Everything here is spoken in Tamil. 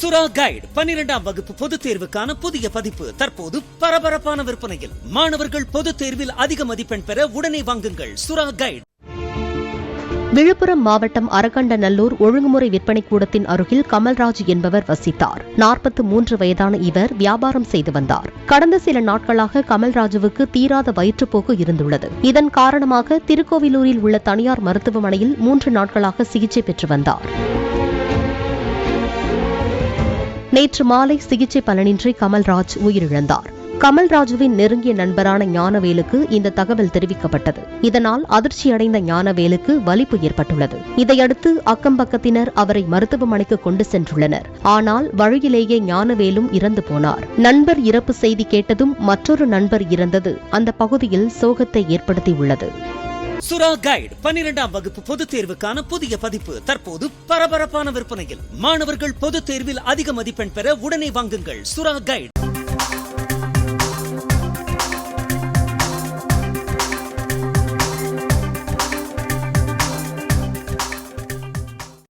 சுறா கைடு 12ஆம் வகுப்பு பொதுத் தேர்வுக்கான புதிய பதிப்பு தற்போது பரபரப்பான விற்பனையில். மாணவர்கள் பொதுத் தேர்வில் அதிக மதிப்பெண் பெற உடனே வாங்குங்கள் சுறா கைடு. விழுப்புரம் மாவட்டம் அரகண்டநல்லூர் ஒழுங்குமுறை விற்பனை கூடத்தின் அருகில் கமல்ராஜ் என்பவர் வசித்தார். 43 வயதான இவர் வியாபாரம் செய்து வந்தார். கடந்த சில நாட்களாக கமல்ராஜுவுக்கு தீராத வயிற்றுப்போக்கு இருந்துள்ளது. இதன் காரணமாக திருக்கோவிலூரில் உள்ள தனியார் மருத்துவமனையில் 3 நாட்களாக சிகிச்சை பெற்று வந்தார். நேற்று மாலை சிகிச்சை பலனின்றி கமல்ராஜ் உயிரிழந்தார். கமல்ராஜுவின் நெருங்கிய நண்பரான ஞானவேலுக்கு இந்த தகவல் தெரிவிக்கப்பட்டது. இதனால் அதிர்ச்சியடைந்த ஞானவேலுக்கு வலிப்பு ஏற்பட்டுள்ளது. இதையடுத்து அக்கம்பக்கத்தினர் அவரை மருத்துவமனைக்கு கொண்டு சென்றுள்ளனர். ஆனால் வழியிலேயே ஞானவேலும் இறந்து போனார். நண்பர் இறப்பு செய்தி கேட்டதும் மற்றொரு நண்பர் இறந்தது அந்த பகுதியில் சோகத்தை ஏற்படுத்தியுள்ளது. சுறா கைடு 12ஆம் வகுப்பு பொதுத் தேர்வுக்கான புதிய பதிப்பு தற்போது பரபரப்பான விற்பனையில். மாணவர்கள் பொதுத் தேர்வில் அதிக மதிப்பெண் பெற உடனே வாங்குங்கள் சுறா கைடு.